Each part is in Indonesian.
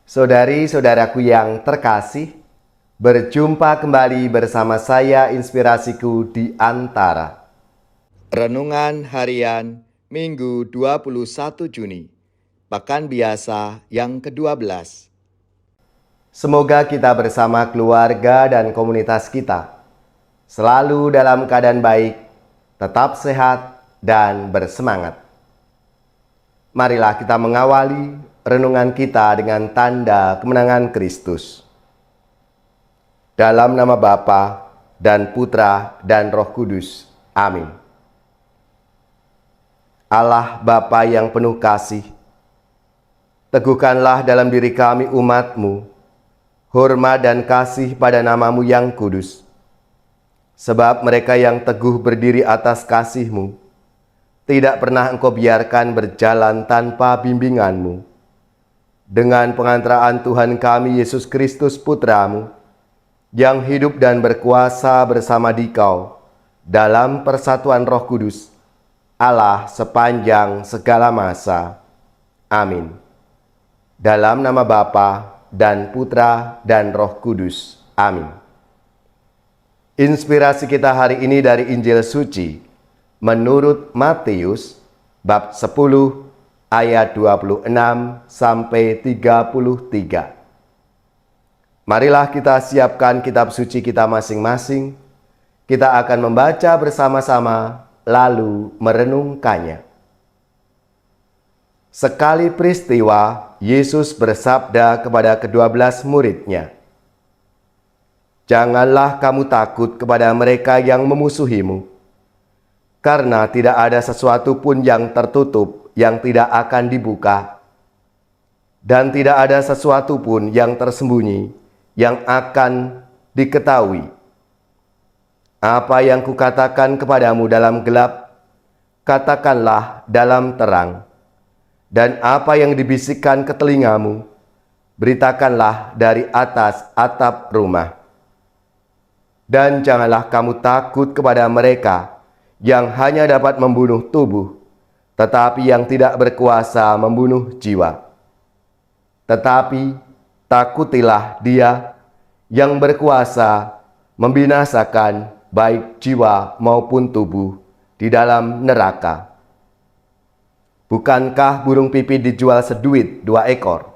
Saudari-saudaraku yang terkasih, berjumpa kembali bersama saya Inspirasiku di Antara. Renungan Harian Minggu 21 Juni, Pekan Biasa yang ke-12. Semoga kita bersama keluarga dan komunitas kita selalu dalam keadaan baik, tetap sehat, dan bersemangat. Marilah kita mengawali renungan kita dengan tanda kemenangan Kristus. Dalam nama Bapa dan Putra dan Roh Kudus. Amin. Allah Bapa yang penuh kasih, teguhkanlah dalam diri kami umat-Mu hormat dan kasih pada nama-Mu yang kudus. Sebab mereka yang teguh berdiri atas kasih-Mu, tidak pernah Engkau biarkan berjalan tanpa bimbingan-Mu. Dengan pengantaraan Tuhan kami Yesus Kristus Putra-Mu, yang hidup dan berkuasa bersama Dikau dalam persatuan Roh Kudus, Allah sepanjang segala masa. Amin. Dalam nama Bapa dan Putra dan Roh Kudus. Amin. Inspirasi kita hari ini dari Injil Suci menurut Matius bab 10 ayat 26 sampai 33. Marilah kita siapkan kitab suci kita masing-masing. Kita akan membaca bersama-sama lalu merenungkannya. Sekali peristiwa, Yesus bersabda kepada ke-12 murid-Nya, "Janganlah kamu takut kepada mereka yang memusuhimu, karena tidak ada sesuatu pun yang tertutup yang tidak akan dibuka, dan tidak ada sesuatu pun yang tersembunyi yang akan diketahui. Apa yang kukatakan kepadamu dalam gelap, katakanlah dalam terang, dan apa yang dibisikkan ke telingamu, beritakanlah dari atas atap rumah. Dan janganlah kamu takut kepada mereka yang hanya dapat membunuh tubuh, tetapi yang tidak berkuasa membunuh jiwa. Tetapi takutilah Dia yang berkuasa membinasakan baik jiwa maupun tubuh di dalam neraka. Bukankah burung pipit dijual seduit 2 ekor?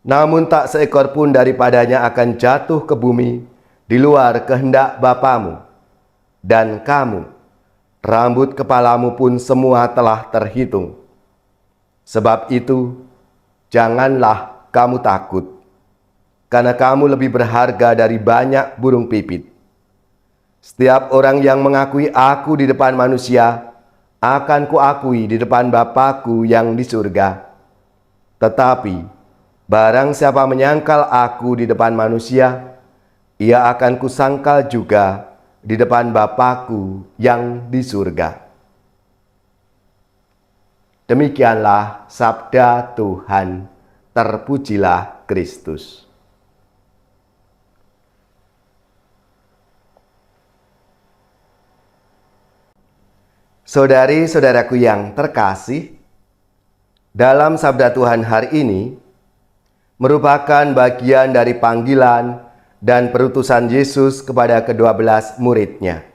Namun tak seekor pun daripadanya akan jatuh ke bumi di luar kehendak Bapamu. Dan kamu, rambut kepalamu pun semua telah terhitung. Sebab itu, janganlah kamu takut, karena kamu lebih berharga dari banyak burung pipit. Setiap orang yang mengakui aku di depan manusia, akan kuakui di depan Bapa-Ku yang di surga. Tetapi, barang siapa menyangkal aku di depan manusia, ia akan kusangkal juga di depan Bapa-Ku yang di surga." Demikianlah sabda Tuhan. Terpujilah Kristus. Saudari-saudaraku yang terkasih, dalam sabda Tuhan hari ini merupakan bagian dari panggilan dan perutusan Yesus kepada ke-12 murid-Nya.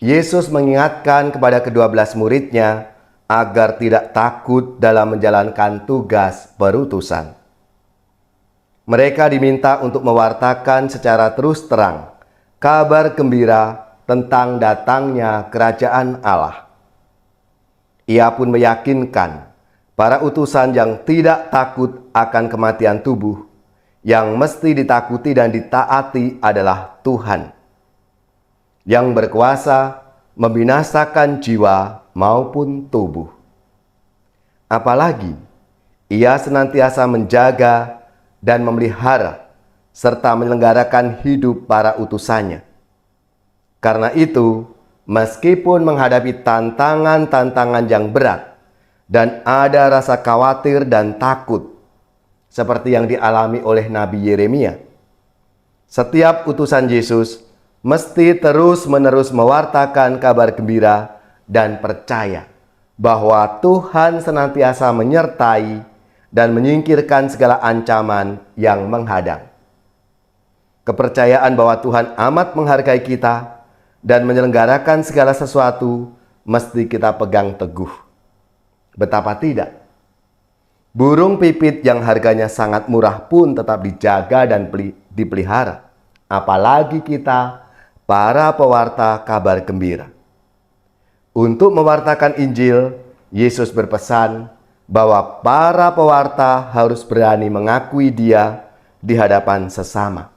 Yesus mengingatkan kepada ke-12 murid-Nya agar tidak takut dalam menjalankan tugas perutusan. Mereka diminta untuk mewartakan secara terus terang kabar gembira tentang datangnya kerajaan Allah. Ia pun meyakinkan para utusan yang tidak takut akan kematian tubuh. Yang mesti ditakuti dan ditaati adalah Tuhan, yang berkuasa membinasakan jiwa maupun tubuh. Apalagi, Ia senantiasa menjaga dan memelihara serta menyelenggarakan hidup para utusannya. Karena itu, meskipun menghadapi tantangan-tantangan yang berat dan ada rasa khawatir dan takut, seperti yang dialami oleh Nabi Yeremia, setiap utusan Yesus mesti terus-menerus mewartakan kabar gembira dan percaya bahwa Tuhan senantiasa menyertai dan menyingkirkan segala ancaman yang menghadang. Kepercayaan bahwa Tuhan amat menghargai kita dan menyelenggarakan segala sesuatu mesti kita pegang teguh. Betapa tidak? Burung pipit yang harganya sangat murah pun tetap dijaga dan dipelihara. Apalagi kita, para pewarta kabar gembira. Untuk mewartakan Injil, Yesus berpesan bahwa para pewarta harus berani mengakui Dia di hadapan sesama.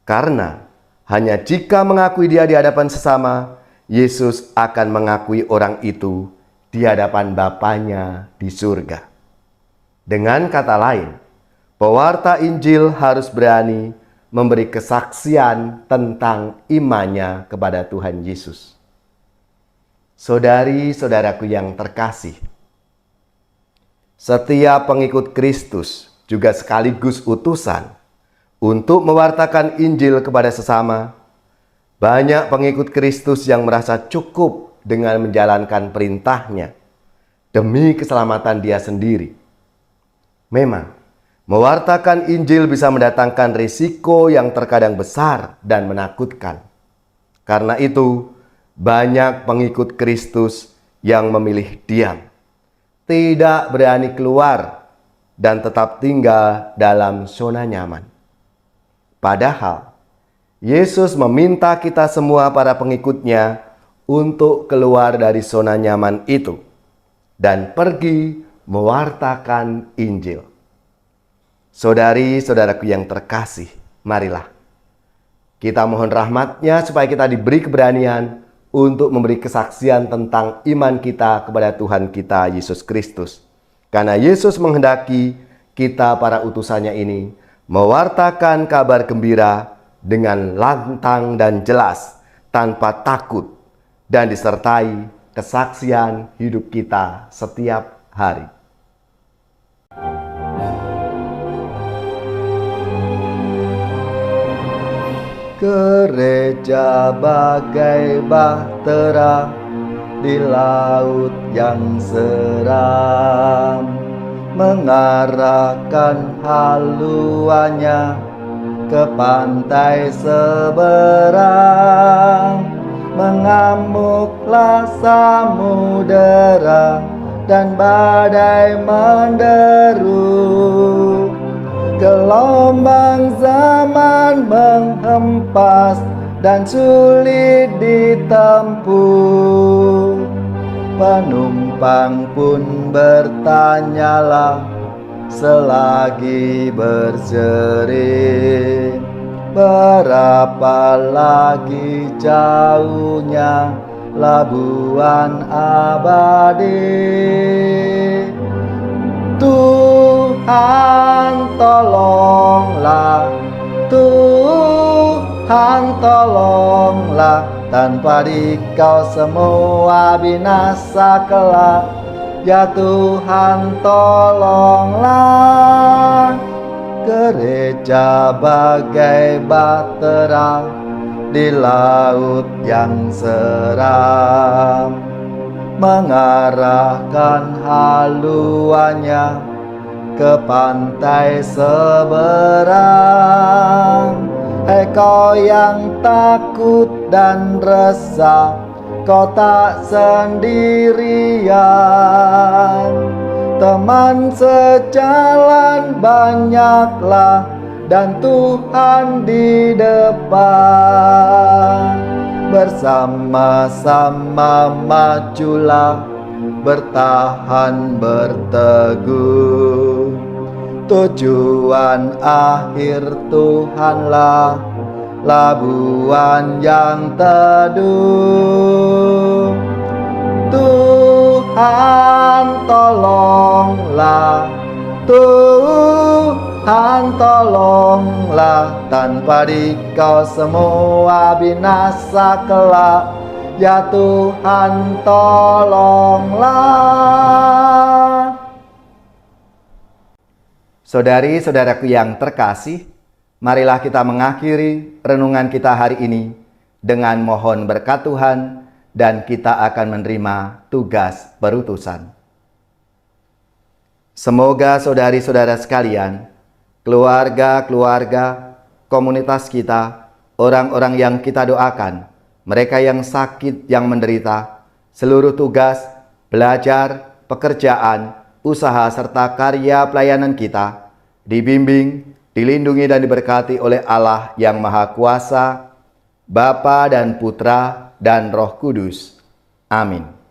Karena hanya jika mengakui Dia di hadapan sesama, Yesus akan mengakui orang itu di hadapan Bapanya di surga. Dengan kata lain, pewarta Injil harus berani memberi kesaksian tentang imannya kepada Tuhan Yesus. Saudari-saudaraku yang terkasih, setiap pengikut Kristus juga sekaligus utusan untuk mewartakan Injil kepada sesama. Banyak pengikut Kristus yang merasa cukup dengan menjalankan perintahnya demi keselamatan dia sendiri. Memang, mewartakan Injil bisa mendatangkan risiko yang terkadang besar dan menakutkan. Karena itu, banyak pengikut Kristus yang memilih diam, tidak berani keluar, dan tetap tinggal dalam zona nyaman. Padahal, Yesus meminta kita semua para pengikutnya untuk keluar dari zona nyaman itu dan pergi mewartakan Injil. Saudari-saudaraku yang terkasih, marilah kita mohon rahmat-Nya supaya kita diberi keberanian untuk memberi kesaksian tentang iman kita kepada Tuhan kita Yesus Kristus. Karena Yesus menghendaki kita para utusannya ini mewartakan kabar gembira dengan lantang dan jelas, tanpa takut, dan disertai kesaksian hidup kita setiap hari. Gereja bagai bahtera di laut yang seram, mengarahkan haluannya ke pantai seberang. Mengamuklah samudera dan badai menderu. Gelombang zaman menghempas dan sulit ditempuh. Penumpang pun bertanyalah selagi berseri, berapa lagi jauhnya labuhan abadi. Tuhan tolonglah, Tuhan tolonglah, tanpa Dikau semua binasa kelak. Ya Tuhan tolonglah. Gereja bagai bahtera di laut yang seram, mengarahkan haluannya ke pantai seberang. Hai kau yang takut dan resah, kau tak sendirian. Teman sejalan banyaklah dan Tuhan di depan. Bersama-sama majulah, bertahan berteguh. Tujuan akhir Tuhanlah labuhan yang teduh. Tuhan tolonglah, Tuhan tolonglah, tanpa Dikau semua binasa kelak. Ya Tuhan tolonglah. Saudari-saudaraku yang terkasih, marilah kita mengakhiri renungan kita hari ini dengan mohon berkat Tuhan, dan kita akan menerima tugas perutusan. Semoga saudari-saudara sekalian, keluarga-keluarga, komunitas kita, orang-orang yang kita doakan, mereka yang sakit, yang menderita, seluruh tugas, belajar, pekerjaan, usaha, serta karya pelayanan kita, dibimbing, dilindungi dan diberkati oleh Allah yang Maha Kuasa, Bapa dan Putra dan Roh Kudus. Amin.